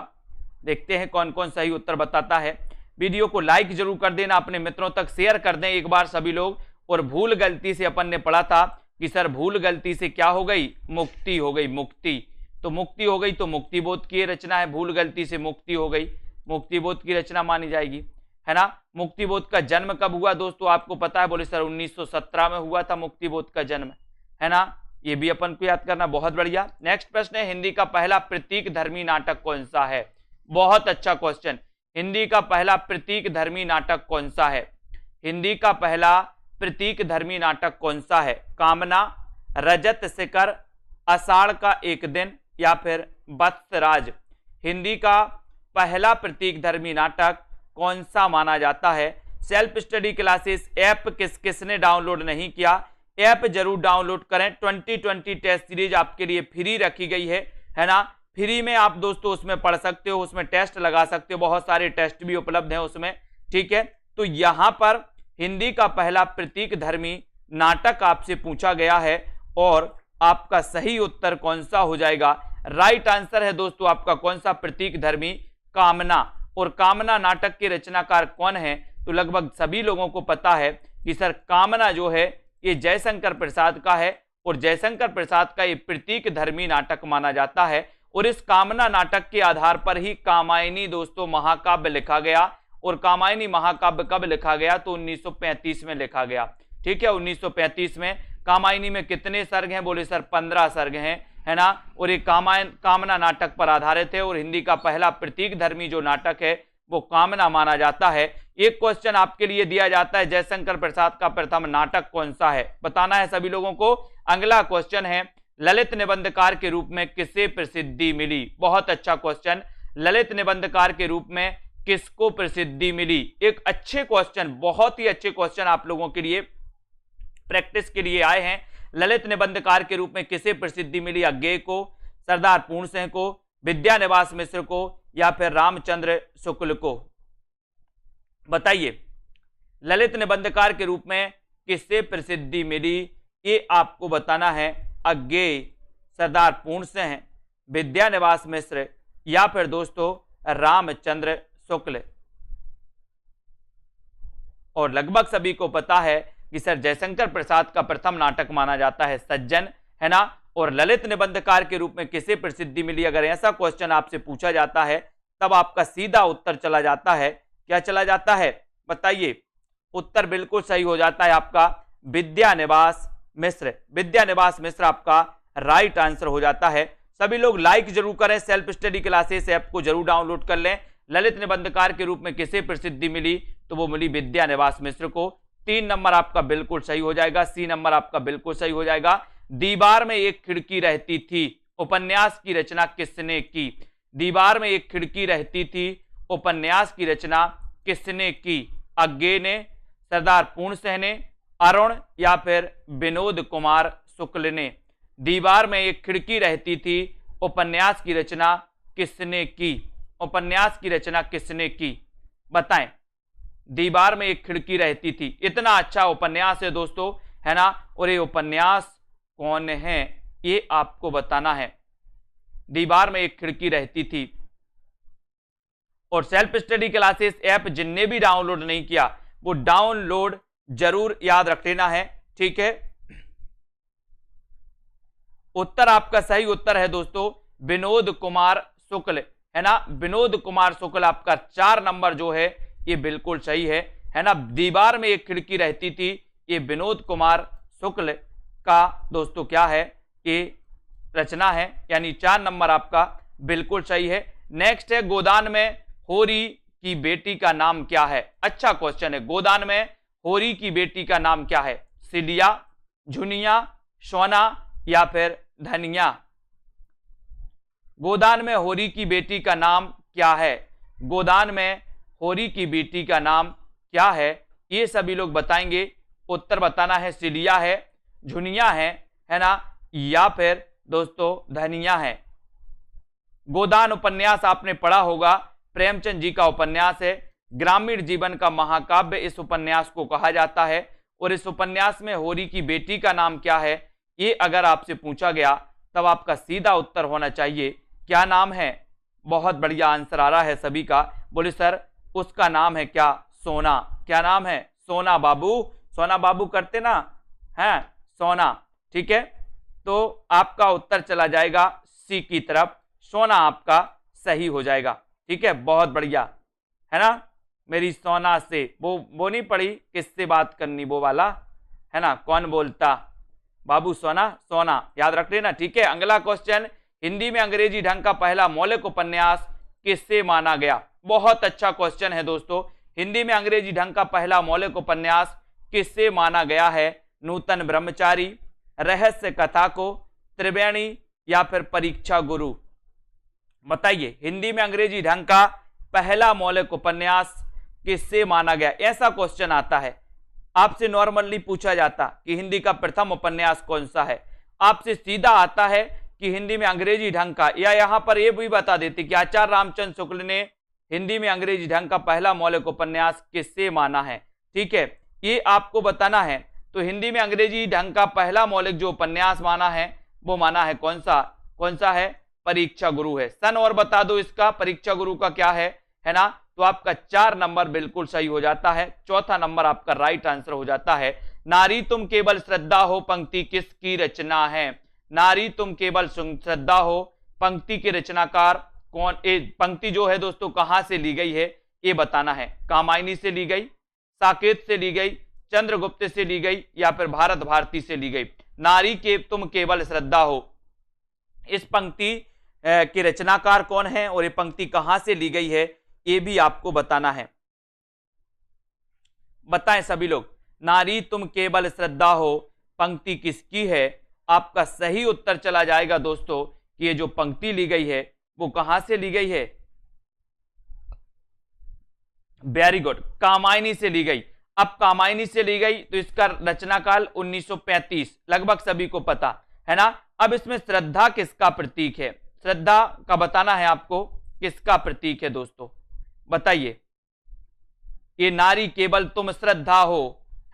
Speaker 1: देखते हैं कौन कौन सही उत्तर बताता है। वीडियो को लाइक जरूर कर देना, अपने मित्रों तक शेयर कर दें एक बार सभी लोग। और भूल गलती से अपन ने पढ़ा था कि सर भूल गलती से क्या हो गई, मुक्ति हो गई, मुक्ति। तो मुक्ति हो गई तो मुक्तिबोध की रचना है, भूल गलती से मुक्ति हो गई, मुक्तिबोध की रचना मानी जाएगी, है ना। मुक्तिबोध का जन्म कब हुआ दोस्तों आपको पता है, बोले सर 1917 में हुआ था मुक्तिबोध का जन्म, है ना। ये भी अपन को याद करना, बहुत बढ़िया। नेक्स्ट प्रश्न है, हिंदी का पहला प्रतीक धर्मी नाटक कौन सा है। बहुत अच्छा क्वेश्चन, हिंदी का पहला प्रतीक धर्मी नाटक कौन सा है। हिंदी का पहला प्रतीक धर्मी नाटक कौन सा है। कामना, रजत शिखर, आषाढ़ का एक दिन या फिर वत्सराज। हिंदी का पहला प्रतीकधर्मी नाटक कौन सा माना जाता है? सेल्फ स्टडी क्लासेस ऐप किस किसने डाउनलोड नहीं किया? ऐप जरूर डाउनलोड करें। 2020 टेस्ट सीरीज आपके लिए फ्री रखी गई है ना? फ्री में आप दोस्तों उसमें पढ़ सकते हो, उसमें टेस्ट लगा सकते हो, बहुत सारे टेस्ट भी उपलब्ध हैं उसमें, ठीक है। तो यहां पर हिंदी का पहला प्रतीकधर्मी नाटक आपसे पूछा गया है और आपका सही उत्तर कौन सा हो जाएगा? राइट आंसर है दोस्तों आपका कौन सा? प्रतीकधर्मी कामना। और कामना नाटक के रचनाकार कौन है? तो लगभग सभी लोगों को पता है कि सर कामना जो है ये जयशंकर प्रसाद का है और जयशंकर प्रसाद का ये प्रतीकधर्मी नाटक माना जाता है। और इस कामना नाटक के आधार पर ही कामायनी दोस्तों महाकाव्य लिखा गया। और कामायनी महाकाव्य कब लिखा गया? तो 1935 में लिखा गया, ठीक है। 1935 में। कामायनी में कितने सर्ग हैं? बोले सर 15 सर्ग हैं, है ना। और ये कामना नाटक पर आधारित है और हिंदी का पहला प्रतीकधर्मी जो नाटक है वो कामना माना जाता है। एक क्वेश्चन आपके लिए दिया जाता है, जयशंकर प्रसाद का प्रथम नाटक कौन सा है? बताना है सभी लोगों को। अगला क्वेश्चन है, ललित निबंधकार के रूप में किसे प्रसिद्धि मिली? बहुत अच्छा क्वेश्चन। ललित निबंधकार के रूप में किसको प्रसिद्धि मिली? एक अच्छे क्वेश्चन, बहुत ही अच्छे क्वेश्चन आप लोगों के लिए प्रैक्टिस के लिए आए हैं। ललित निबंधकार के रूप में किसे प्रसिद्धि मिली? अज्ञेय को, सरदार पूर्ण सिंह को, विद्यानिवास मिश्र को या फिर रामचंद्र शुक्ल को? बताइए, ललित निबंधकार के रूप में किससे प्रसिद्धि मिली? ये आपको बताना है। अज्ञेय, सरदार पूर्ण सिंह, विद्यानिवास मिश्र या फिर दोस्तों रामचंद्र शुक्ल। और लगभग सभी को पता है कि सर जयशंकर प्रसाद का प्रथम नाटक माना जाता है सज्जन, है ना। और ललित निबंधकार के रूप में किसे प्रसिद्धि मिली? अगर ऐसा क्वेश्चन आपसे पूछा जाता है तब आपका सीधा उत्तर चला जाता है, क्या चला जाता है? बताइए। उत्तर बिल्कुल सही हो जाता है आपका विद्यानिवास मिश्र। विद्यानिवास मिश्र आपका राइट आंसर हो जाता है। सभी लोग लाइक जरूर करें, सेल्फ स्टडी क्लासेस ऐप को जरूर डाउनलोड कर लें। ललित निबंधकार के रूप में किसे प्रसिद्धि मिली? तो वो मिली विद्यानिवास मिश्र को। 3 नंबर आपका बिल्कुल सही हो जाएगा, सी नंबर आपका बिल्कुल सही हो जाएगा। दीवार में एक खिड़की रहती थी उपन्यास की रचना किसने की? दीवार में एक खिड़की रहती थी उपन्यास की रचना किसने की? अज्ञेय ने, सरदार पूर्ण सिंह ने, अरुण या फिर विनोद कुमार शुक्ल ने? दीवार में एक खिड़की रहती थी उपन्यास की रचना किसने की? उपन्यास की रचना किसने की? बताएं। दीवार में एक खिड़की रहती थी, इतना अच्छा उपन्यास है दोस्तों, है ना। और ये उपन्यास कौन है ये आपको बताना है। दीवार में एक खिड़की रहती थी। और सेल्फ स्टडी क्लासेस ऐप जिनने भी डाउनलोड नहीं किया वो डाउनलोड जरूर याद रख लेना है, ठीक है। उत्तर आपका सही उत्तर है दोस्तों विनोद कुमार शुक्ल, है ना। विनोद कुमार शुक्ल आपका 4 नंबर जो है ये बिल्कुल सही है ना। दीवार में एक खिड़की रहती थी, ये विनोद कुमार शुक्ल का दोस्तों क्या है, ये रचना है, यानी 4 नंबर आपका बिल्कुल सही है। नेक्स्ट है, गोदान में होरी की बेटी का नाम क्या है? अच्छा क्वेश्चन है। गोदान में होरी की बेटी का नाम क्या है? सिलिया, झुनिया, सोना या फिर धनिया? गोदान में होरी की बेटी का नाम क्या है? गोदान में होरी की बेटी का नाम क्या है? ये सभी लोग बताएंगे। उत्तर बताना है सिलिया है, झुनिया है ना, या फिर दोस्तों धनिया है। गोदान उपन्यास आपने पढ़ा होगा, प्रेमचंद जी का उपन्यास है, ग्रामीण जीवन का महाकाव्य इस उपन्यास को कहा जाता है। और इस उपन्यास में होरी की बेटी का नाम क्या है ये अगर आपसे पूछा गया तब आपका सीधा उत्तर होना चाहिए क्या नाम है? बहुत बढ़िया आंसर आ रहा है सभी का। बोले सर उसका नाम है क्या? सोना। क्या नाम है? सोना बाबू। सोना बाबू करते ना हैं, सोना, ठीक है। तो आपका उत्तर चला जाएगा सी की तरफ, सोना आपका सही हो जाएगा, ठीक है। बहुत बढ़िया, है ना। मेरी सोना से वो नहीं पढ़ी, किससे बात करनी वो वाला, है ना, कौन बोलता बाबू? सोना, सोना याद रख लेना, ठीक है। अगला क्वेश्चन, हिंदी में अंग्रेजी ढंग का पहला मौलिक उपन्यास किससे माना गया? बहुत अच्छा क्वेश्चन है दोस्तों। हिंदी में अंग्रेजी ढंग का पहला मौलिक उपन्यास किससे माना गया है? नूतन ब्रह्मचारी, रहस्य कथा को, त्रिवेणी या फिर परीक्षा गुरु? बताइए, हिंदी में अंग्रेजी ढंग का पहला मौलिक उपन्यास किससे माना गया? ऐसा क्वेश्चन आता है, आपसे नॉर्मली पूछा जाता कि हिंदी का प्रथम उपन्यास कौन सा है, आपसे सीधा आता है कि हिंदी में अंग्रेजी ढंग का, या यहां पर यह भी बता देते कि आचार्य रामचंद्र शुक्ल ने हिंदी में अंग्रेजी ढंग का पहला मौलिक उपन्यास किससे माना है। ठीक है, ये आपको बताना है। तो हिंदी में अंग्रेजी ढंग का पहला मौलिक जो उपन्यास माना है वो माना है कौन सा है? परीक्षा गुरु है। सन और बता दो इसका, परीक्षा गुरु का क्या है ना? तो आपका 4 नंबर बिल्कुल सही हो जाता है, चौथा नंबर आपका राइट आंसर हो जाता है। नारी तुम केवल श्रद्धा हो पंक्ति किसकी रचना है? नारी तुम केवल श्रद्धा हो पंक्ति के रचनाकार कौन? पंक्ति जो है दोस्तों कहां से ली गई है ये बताना है। कामायनी से ली गई, साकेत से ली गई, चंद्रगुप्त से ली गई, या फिर भारत भारती से ली गई। नारी के तुम केवल श्रद्धा हो, इस पंक्ति के रचनाकार कौन है और ये पंक्ति कहां से ली गई है ये भी आपको बताना है। बताएं सभी लोग, नारी तुम केवल श्रद्धा हो पंक्ति किसकी है? आपका सही उत्तर चला जाएगा दोस्तों कि ये जो पंक्ति ली गई है वो कहां से ली गई है? वेरी गुड, कामायनी से ली गई। अब कामायनी से ली गई तो इसका रचनाकाल 1935, लगभग सभी को पता है ना। अब इसमें श्रद्धा किसका प्रतीक है? श्रद्धा का बताना है आपको, किसका प्रतीक है दोस्तों, बताइए। ये नारी केवल तुम श्रद्धा हो,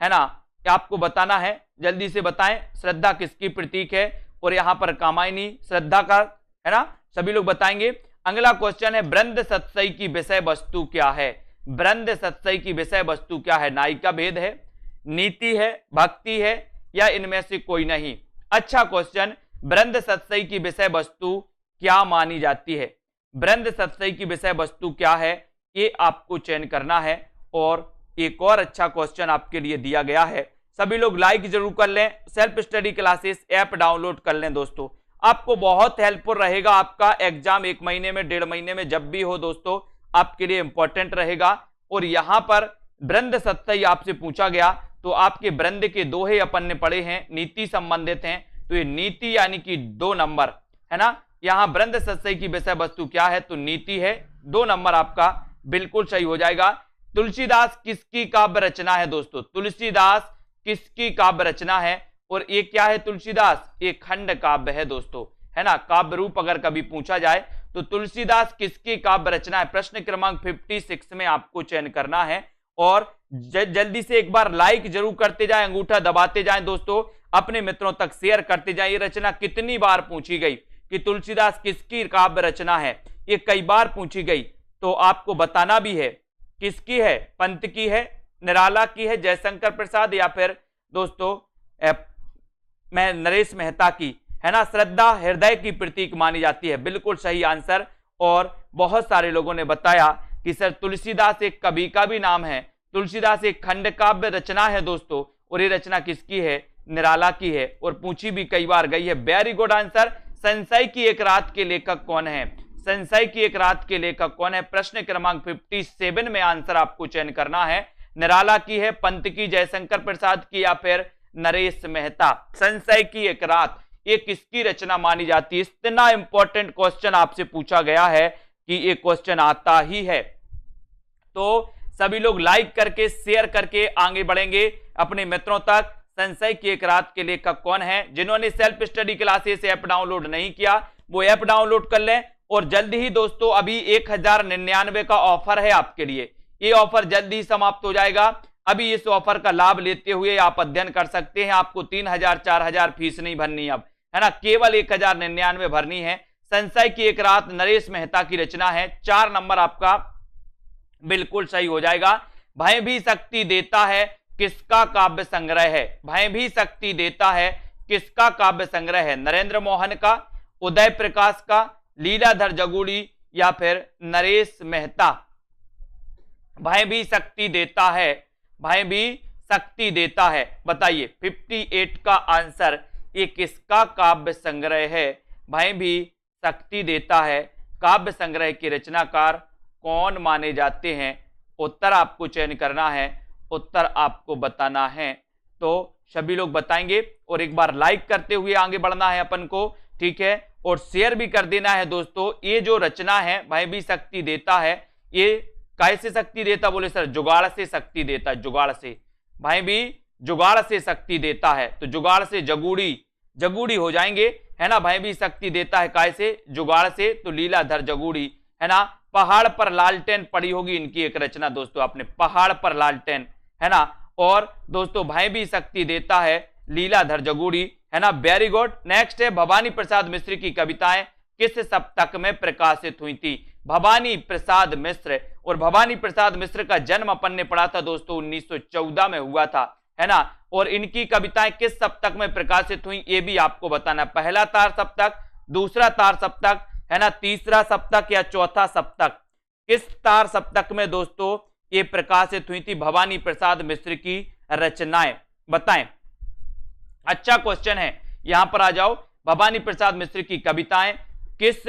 Speaker 1: है ना, आपको बताना है, जल्दी से बताएं श्रद्धा किसकी प्रतीक है। और यहां पर कामायनी श्रद्धा का है ना, सभी लोग बताएंगे। अगला क्वेश्चन है, ब्रंद सत्सई की विषय वस्तु क्या है? ब्रंद सत्सई की विषय वस्तु क्या है? नायिका भेद है, नीति है, भक्ति है, या इनमें से कोई नहीं? अच्छा क्वेश्चन, ब्रंद सत्सई की विषय वस्तु क्या मानी जाती है? ब्रंद सत्सई की विषय वस्तु क्या है ये आपको चयन करना है। और एक और अच्छा क्वेश्चन आपके लिए दिया गया है, सभी लोग लाइक जरूर कर लें, self study classes app download कर लें दोस्तों, आपको बहुत हेल्पफुल रहेगा। आपका एग्जाम 1 महीने में, 1.5 महीने में जब भी हो दोस्तों, आपके लिए इंपॉर्टेंट रहेगा। और यहां पर ब्रंद सत्सई आपसे पूछा गया तो आपके ब्रंद के दोहे अपन ने पढ़े हैं, नीति संबंधित हैं, तो ये नीति यानी कि 2 नंबर है ना। यहां ब्रंद सत्सई की विषय वस्तु क्या है? तो नीति है, 2 नंबर आपका बिल्कुल सही हो जाएगा। तुलसीदास किसकी काव्य रचना है दोस्तों? तुलसीदास किसकी काव्य रचना है? और ये क्या है तुलसीदास? ये खंड काव्य है दोस्तों, है ना। काव्य रूप अगर कभी पूछा जाए तो तुलसीदास किसकी काव्य रचना है? प्रश्न क्रमांक 56 में आपको चयन करना है। और जल्दी से एक बार लाइक जरूर करते जाएं, अंगूठा दबाते जाएं दोस्तों, अपने मित्रों तक शेयर करते जाएं। ये रचना कितनी बार पूछी गई कि तुलसीदास किसकी काव्य रचना है? ये कई बार पूछी गई, तो आपको बताना भी है किसकी है। पंत की है, निराला की है, जयशंकर प्रसाद, या फिर दोस्तों नरेश मेहता की, है ना। श्रद्धा हृदय की प्रतीक मानी जाती है, बिल्कुल सही आंसर। और बहुत सारे लोगों ने बताया कि सर तुलसीदास एक कवि का भी नाम है, तुलसीदास एक खंड काव्य रचना है दोस्तों, और ये रचना किसकी है? निराला की है, और पूछी भी कई बार गई है। Very good answer. संशय की एक रात के लेखक कौन है? संशय की एक रात के लेखक कौन है? प्रश्न क्रमांक 57 में आंसर आपको चयन करना है। निराला की है, पंत की, जयशंकर प्रसाद की, या फिर नरेश मेहता। संशय की एक रात ये किसकी रचना मानी जाती है? इतना इंपॉर्टेंट क्वेश्चन आपसे पूछा गया है कि ये क्वेश्चन आता ही है। तो सभी लोग लाइक करके, शेयर करके आगे बढ़ेंगे अपने मित्रों तक। संशय की एक रात के लेखक कौन है? जिन्होंने self study classes app download नहीं किया वो ऐप डाउनलोड कर लें। और जल्दी ही दोस्तों अभी 1099 का ऑफर है आपके लिए, ये ऑफर जल्दी ही समाप्त हो जाएगा। अभी इस ऑफर का लाभ लेते हुए आप अध्ययन कर सकते हैं, आपको 3000 4000 फीस नहीं भरनी अब, है ना, केवल 1099 भरनी है। संशय की एक रात नरेश मेहता की रचना है, 4 नंबर आपका बिल्कुल सही हो जाएगा। भय भी शक्ति देता है किसका काव्य संग्रह है? भय भी शक्ति देता है किसका काव्य संग्रह है? नरेंद्र मोहन का, उदय प्रकाश का, लीलाधर जगुड़ी, या फिर नरेश मेहता? भय भी शक्ति देता है, भय भी शक्ति देता है, बताइए 58 का आंसर ये किसका काव्य संग्रह है? भय भी शक्ति देता है काव्य संग्रह के रचनाकार कौन माने जाते हैं? उत्तर आपको चयन करना है, उत्तर आपको बताना है। तो सभी लोग बताएंगे और एक बार लाइक करते हुए आगे बढ़ना है अपन को। ठीक है, और शेयर भी कर देना है दोस्तों। ये जो रचना है भाई भी शक्ति देता है, ये कैसे शक्ति देता, बोले सर जुगाड़ से शक्ति देता है, जुगाड़ से, भाई भी जुगाड़ से शक्ति देता है, तो जुगाड़ से जगूड़ी, जगूड़ी हो जाएंगे, है ना। भाई भी शक्ति देता है कैसे, जुगाड़ से, तो लीलाधर जगूड़ी, है ना। पहाड़ पर लालटेन पड़ी होगी इनकी एक रचना दोस्तों, आपने पहाड़ पर लालटेन, है ना। और दोस्तों भाई भी शक्ति देता है लीलाधर जगूड़ी, है ना। Very good. नेक्स्ट है भवानी प्रसाद मिश्र की कविताएं किस सप्तक में प्रकाशित हुई थी। भवानी प्रसाद मिश्र, और भवानी प्रसाद मिश्र का जन्म अपन ने पढ़ा था दोस्तों 1914 में हुआ था, है ना। और इनकी कविताएं किस सप्तक में प्रकाशित हुई ये भी आपको बताना, पहला तार सप्तक, दूसरा तार सप्तक, है ना, तीसरा सप्तक या चौथा सप्तक, किस तार सप्तक में दोस्तों ये प्रकाशित हुई थी भवानी प्रसाद मिश्र की रचनाएं, बताएं। अच्छा क्वेश्चन है, यहां पर आ जाओ। भवानी प्रसाद मिश्र की कविताएं किस,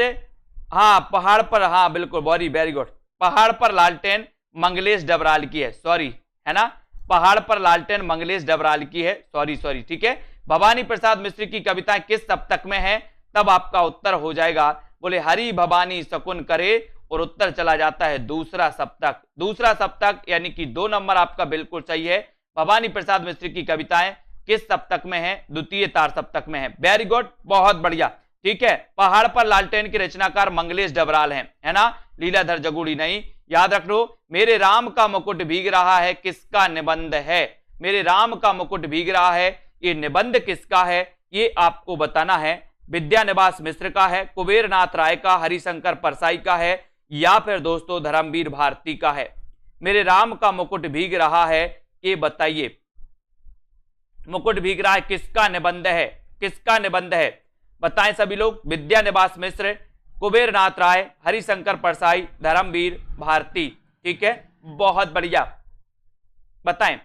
Speaker 1: हाँ पहाड़ पर, हाँ बिल्कुल, वेरी गुड, पहाड़ पर लालटेन मंगलेश डबराल की है, सॉरी, है ना, पहाड़ पर लालटेन मंगलेश डबराल की है, सॉरी, ठीक है। भवानी प्रसाद मिश्र की कविताएं किस सप्तक में है, तब आपका उत्तर हो जाएगा, बोले हरि भवानी शकुन करे, और उत्तर चला जाता है दूसरा सप्तक, दूसरा सप्तक, यानी कि 2 नंबर आपका बिल्कुल सही है। भवानी प्रसाद मिश्र की कविताएं किस सप्तक में है, द्वितीय तार सप्तक में है। वेरी गुड, बहुत बढ़िया, ठीक है। पहाड़ पर लालटेन के रचनाकार मंगलेश डबराल हैं, है ना, लीलाधर जगूड़ी नहीं। याद रख लो, मेरे राम का मुकुट भीग रहा है किसका निबंध है, मेरे राम का मुकुट भीग रहा है, ये निबंध किसका है, ये आपको बताना है। विद्यानिवास मिश्र का है, कुबेर नाथ राय का, हरिशंकर परसाई का है, या फिर दोस्तों धर्मवीर भारती का है। मेरे राम का मुकुट भीग रहा है, ये बताइए, मुकुट भीग रहा है किसका निबंध है, किसका निबंध है, बताएं सभी लोग। विद्यानिवास मिश्र, कुबेर नाथ राय, हरिशंकर परसाई, धर्मवीर भारती, ठीक है, बहुत बढ़िया, बताएं।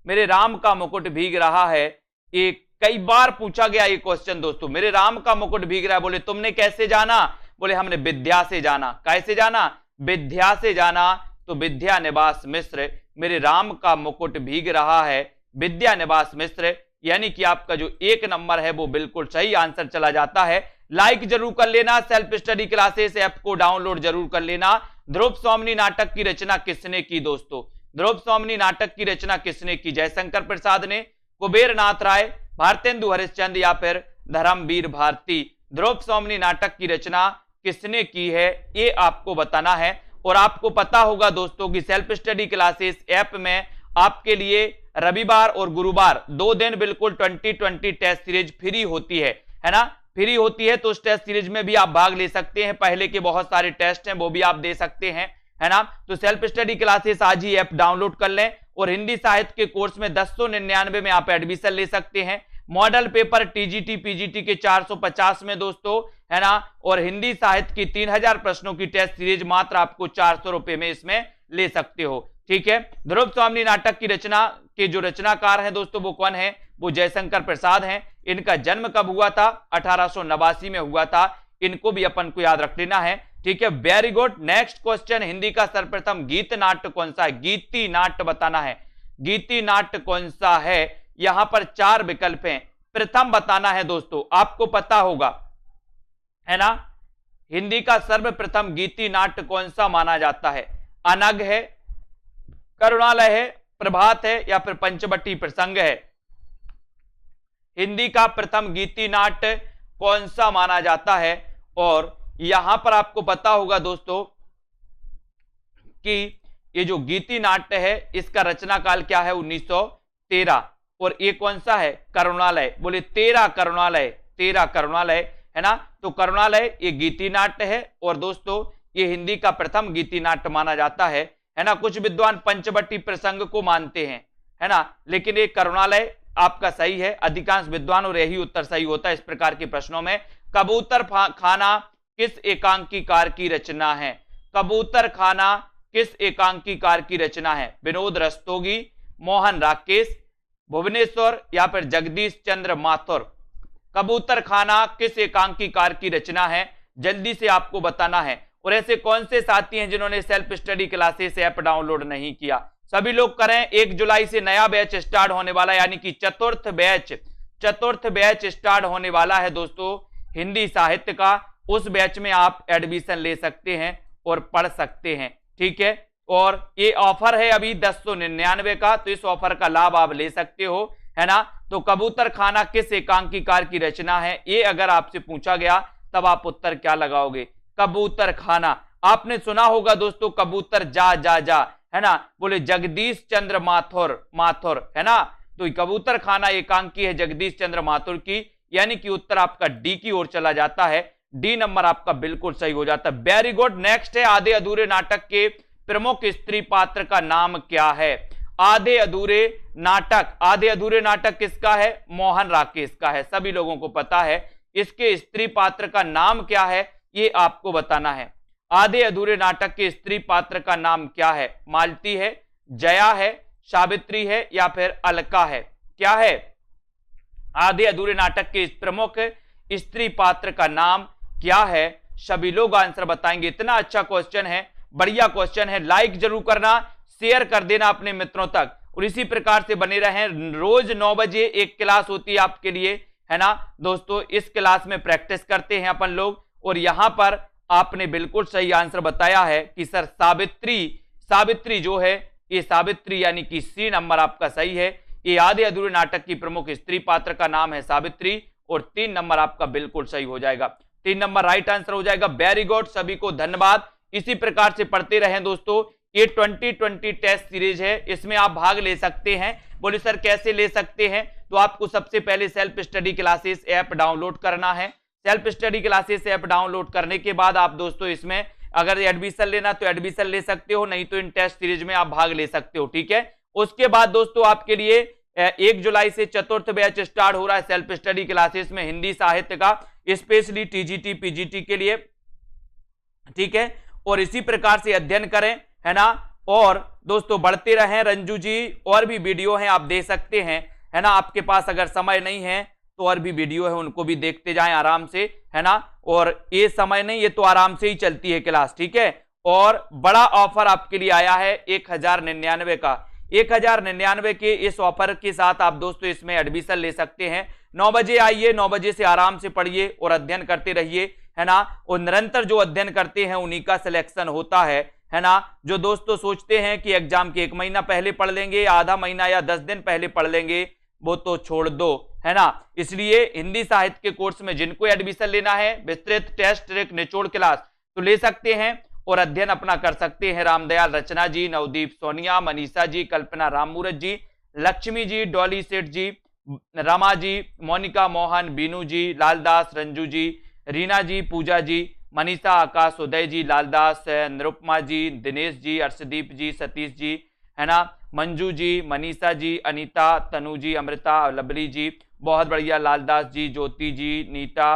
Speaker 1: मेरे राम का मुकुट भीग रहा है, ये कई बार पूछा गया ये क्वेश्चन दोस्तों, मेरे राम का मुकुट भीग रहा है, बोले तुमने कैसे जाना, बोले हमने विद्या से जाना, कैसे जाना, विद्या से जाना, तो विद्यानिवास मिश्र, मेरे राम का मुकुट भीग रहा है, विद्यानिवास मिश्र, यानी कि आपका जो 1 नंबर है वो बिल्कुल सही आंसर चला जाता है। लाइक जरूर कर लेना, सेल्फ स्टडी क्लासेस ऐप को डाउनलोड जरूर कर लेना। ध्रुव स्वामिनी नाटक की रचना किसने की दोस्तों, ध्रुव स्वामिनी नाटक की रचना किसने की, जयशंकर प्रसाद ने, कुबेर नाथ राय, भारतेंदु हरिश्चंद्र, या फिर धर्मवीर भारती। ध्रुव स्वामिनी नाटक की रचना किसने की है ये आपको बताना है। और आपको पता होगा दोस्तों कि सेल्फ स्टडी क्लासेस ऐप में आपके लिए रविवार और गुरुवार 2 दिन बिल्कुल 2020 टेस्ट सीरीज फ्री होती है ना, फ्री होती है, तो उस टेस्ट सीरीज में भी आप भाग ले सकते हैं। पहले के बहुत सारे टेस्ट हैं वो भी आप दे सकते हैं, है ना। तो सेल्फ स्टडी क्लासेस आज ही ऐप डाउनलोड कर लें, और हिंदी साहित्य के कोर्स में 1099 में आप एडमिशन ले सकते हैं। मॉडल पेपर टीजीटी पीजीटी के 450 में दोस्तों, है ना, और हिंदी साहित्य की 3000 प्रश्नों की टेस्ट सीरीज मात्र आपको 400 रुपए में इसमें ले सकते हो, ठीक है। ध्रुव स्वामिनी नाटक की रचना के जो रचनाकार हैं दोस्तों वो कौन है, वो जयशंकर प्रसाद हैं। इनका जन्म कब हुआ था, 1889 में हुआ था, इनको भी अपन को याद रख लेना है, ठीक है। Very good. Next question, Hindi का सर्वप्रथम गीत नाट्य कौन सा है, गीति नाट्य बताना है, गीति नाट्य कौन सा है। यहां पर 4 विकल्प हैं, प्रथम बताना है दोस्तों, आपको पता होगा, है ना। हिंदी का सर्वप्रथम गीति नाट्य कौन सा माना जाता है, अनग है, करुणालय है, प्रभात है, या फिर पंचवटी प्रसंग है। हिंदी का प्रथम गीति नाट्य कौन सा माना जाता है। और यहां पर आपको पता होगा दोस्तों कि ये जो गीति नाट्य है इसका रचना काल क्या है, 1913, और ये कौन सा है, करुणालय, बोले 13 करुणालय, 13 करुणालय, है ना। तो करुणालय ये गीति नाट्य है, और दोस्तों ये हिंदी का प्रथम गीति नाट्य माना जाता है ना। कुछ विद्वान पंचवटी प्रसंग को मानते हैं, है ना, लेकिन ये करुणालय आपका सही है। अधिकांश विद्वान और यही उत्तर सही होता है इस प्रकार के प्रश्नों में। कबूतर खाना किस एकांकीकार की रचना है, कबूतर खाना किस एकांकीकार की रचना है, विनोद रस्तोगी, मोहन राकेश, भुवनेश्वर, या फिर जगदीश चंद्र माथुर। कबूतर खाना किस एकांकीकार की रचना है, जल्दी से आपको बताना है। और ऐसे कौन से साथी हैं जिन्होंने self study classes app download नहीं किया, सभी लोग करें। 1 जुलाई से नया बैच स्टार्ट होने वाला है, यानी कि चतुर्थ बैच स्टार्ट होने वाला है दोस्तों। हिंदी साहित्य का, उस बैच में आप एडमिशन ले सकते हैं और पढ़ सकते हैं। ठीक है, और ये ऑफर है अभी 1099 का, तो इस ऑफर का लाभ आप ले सकते हो, है ना। तो कबूतर खाना किस एकांकीकार की रचना है, ये अगर आपसे पूछा गया तब आप उत्तर क्या लगाओगे? कबूतर खाना। आपने सुना होगा दोस्तों, कबूतर जा जा जा, है ना, बोले जगदीश चंद्र माथुर, माथुर, है ना। तो कबूतर खाना एकांकी है जगदीश चंद्र माथुर की, यानी कि उत्तर आपका डी की ओर चला जाता है। डी नंबर आपका बिल्कुल सही हो जाता है। Very good. नेक्स्ट है, आधे अधूरे नाटक के प्रमुख स्त्री पात्र का नाम क्या है? आधे अधूरे नाटक, आधे अधूरे नाटक किसका है? मोहन राकेश का है, सभी लोगों को पता है। इसके स्त्री पात्र का नाम क्या है, ये आपको बताना है। आधे अधूरे नाटक के स्त्री पात्र का नाम क्या है? मालती है, जया है, सावित्री है, या फिर अलका है? क्या है आधे अधूरे नाटक के प्रमुख स्त्री पात्र का नाम क्या है? सभी लोग आंसर बताएंगे। इतना अच्छा क्वेश्चन है, बढ़िया क्वेश्चन है। लाइक जरूर करना, शेयर कर देना अपने मित्रों तक, और इसी प्रकार से बने रहें। रोज 9 बजे एक क्लास होती है आपके लिए, है ना दोस्तों। इस क्लास में प्रैक्टिस करते हैं अपन लोग, और यहां पर आपने बिल्कुल सही आंसर बताया है कि सर सावित्री, सावित्री जो है ये सावित्री, यानी कि सी नंबर आपका सही है। ये आधे अधूरे नाटक की प्रमुख स्त्री पात्र का नाम है सावित्री, और 3 नंबर आपका बिल्कुल सही हो जाएगा। 3 नंबर राइट आंसर हो जाएगा। वेरी गुड, सभी को धन्यवाद। इसी प्रकार से पढ़ते रहें दोस्तों। ये 2020 टेस्ट सीरीज है, इसमें आप भाग ले सकते हैं। बोले सर कैसे ले सकते हैं? तो आपको सबसे पहले self study classes app download करना है। Self study classes app download करने के बाद आप दोस्तों इसमें अगर एडमिशन लेना तो एडमिशन ले सकते हो, नहीं तो इन टेस्ट सीरीज में आप भाग ले सकते हो। ठीक है, उसके बाद दोस्तों आपके लिए 1 जुलाई से चतुर्थ बैच स्टार्ट हो रहा है सेल्फ स्टडी क्लासेस में हिंदी साहित्य का, स्पेशली टीजीटी पीजीटी के लिए। ठीक है, और इसी प्रकार से अध्ययन करें, है ना। और दोस्तों बढ़ते रहें। रंजू जी और भी वीडियो हैं, आप दे सकते हैं, है ना। आपके पास अगर समय नहीं है तो और भी वीडियो है, उनको भी देखते जाएं आराम से, है ना। और ये समय नहीं, ये तो आराम से ही चलती है क्लास। ठीक है, और बड़ा ऑफर आपके लिए आया है 1099 का। 1099 के इस ऑफर के साथ आप दोस्तों इसमें एडमिशन ले सकते हैं। 9 बजे आइए, 9 बजे से आराम से पढ़िए और अध्ययन करते रहिए, है ना। और निरंतर जो अध्ययन करते हैं उन्हीं का सिलेक्शन होता है ना। जो दोस्तों सोचते हैं कि एग्जाम के 1 महीना पहले पढ़ लेंगे, आधा महीना या 10 दिन पहले पढ़ लेंगे, वो तो छोड़ दो, है ना। इसलिए हिंदी साहित्य के कोर्स में जिनको एडमिशन लेना है, विस्तृत टेस्ट ट्रिक निचोड़ क्लास तो ले सकते हैं और अध्ययन अपना कर सकते हैं। रामदयाल रचना जी, नवदीप सोनिया, मनीषा जी, कल्पना राममूरत जी, लक्ष्मी जी, डॉली सेठ जी, रमा जी, मोनिका मोहन, बीनू जी, लालदास, रंजू जी, रीना जी, पूजा जी, मनीषा, आकाश, उदय जी, लालदास, निरुपमा जी, दिनेश जी, अर्शदीप जी, सतीश जी, है ना, मंजू जी, मनीषा जी, अनीता, तनु जी, अमृता, लवली जी, बहुत बढ़िया, लालदास जी, ज्योति जी, नीता,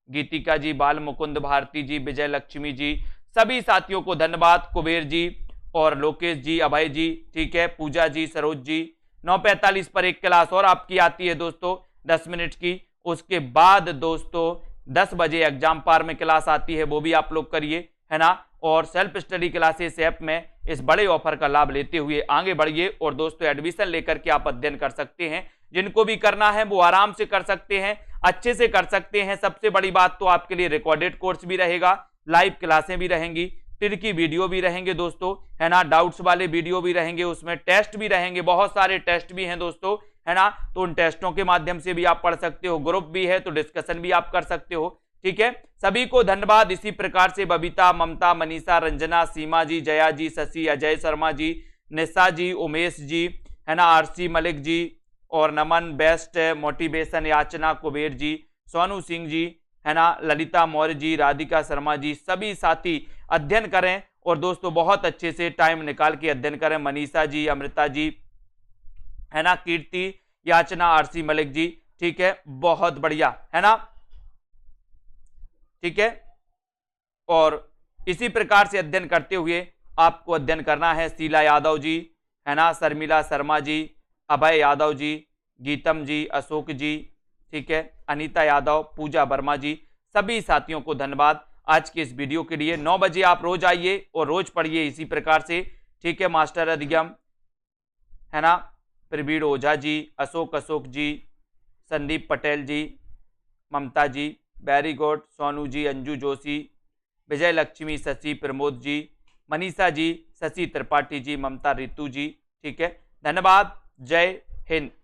Speaker 1: गीतिका जी, बाल मुकुंद, भारती जी, विजय लक्ष्मी जी, सभी साथियों को धन्यवाद। कुबेर जी और लोकेश जी, अभय जी, ठीक है, पूजा जी, सरोज जी। 9:45 पर एक क्लास और आपकी आती है दोस्तों 10 मिनट की। उसके बाद दोस्तों 10 बजे एग्जाम पार में क्लास आती है, वो भी आप लोग करिए, है ना। और सेल्फ स्टडी क्लासेस ऐप में इस बड़े ऑफर का लाभ लेते हुए आगे बढ़िए और दोस्तों एडमिशन लेकर के आप अध्ययन कर सकते हैं। जिनको भी करना है वो आराम से कर सकते हैं, अच्छे से कर सकते हैं। सबसे बड़ी बात तो आपके लिए रिकॉर्डेड कोर्स भी रहेगा, लाइव क्लासें भी रहेंगी, तिरकी वीडियो भी रहेंगे दोस्तों, है ना, डाउट्स वाले वीडियो भी रहेंगे, उसमें टेस्ट भी रहेंगे, बहुत सारे टेस्ट भी हैं दोस्तों, है ना। तो उन टेस्टों के माध्यम से भी आप पढ़ सकते हो, ग्रुप भी है तो डिस्कशन भी आप कर सकते हो। ठीक है, सभी को धन्यवाद। इसी प्रकार से बबीता, ममता, मनीषा, रंजना, सीमा जी, जया जी, शशि, अजय शर्मा जी, निशा जी, उमेश जी, है ना, आरसी मलिक जी, और नमन, बेस्ट मोटिवेशन, याचना, कुबेर जी, सोनू सिंह जी, है ना, ललिता मौर्य जी, राधिका शर्मा जी, सभी साथी अध्ययन करें और दोस्तों बहुत अच्छे से टाइम निकाल के अध्ययन करें। मनीषा जी, अमृता जी, है ना, कीर्ति, याचना, आरसी मलिक जी, ठीक है, बहुत बढ़िया, है ना, ठीक है। और इसी प्रकार से अध्ययन करते हुए आपको अध्ययन करना है। शीला यादव जी, है ना, शर्मिला शर्मा जी, अभय यादव जी, गीतम जी, अशोक जी, ठीक है, अनीता यादव, पूजा वर्मा जी, सभी साथियों को धन्यवाद आज के इस वीडियो के लिए। 9 बजे आप रोज आइए और रोज पढ़िए इसी प्रकार से, ठीक है। मास्टर अधिगम, है ना, प्रवीण ओझा जी, अशोक जी, संदीप पटेल जी, ममता जी, वेरी गुड। सोनू जी, अंजू जोशी, विजय लक्ष्मी, शशि, प्रमोद जी, मनीषा जी, शशि त्रिपाठी जी, ममता, रितु जी। ठीक है, धन्यवाद। जय हिंद।